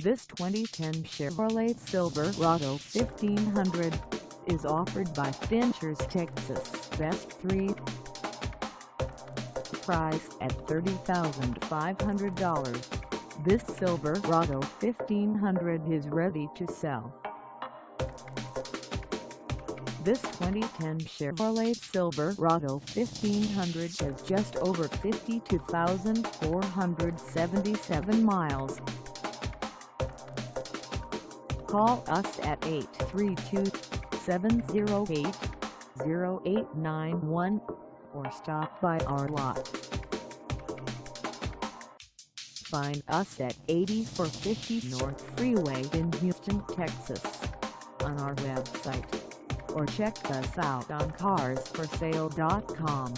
This 2010 Chevrolet Silverado 1500 is offered by Finchers, Texas, Best 3. Price at $30,500. This Silverado 1500 is ready to sell. This 2010 Chevrolet Silverado 1500 has just over 52,477 miles. Call us at 832-708-0891 or stop by our lot. Find us at 8450 North Freeway in Houston, Texas, on our website, or check us out on carsforsale.com.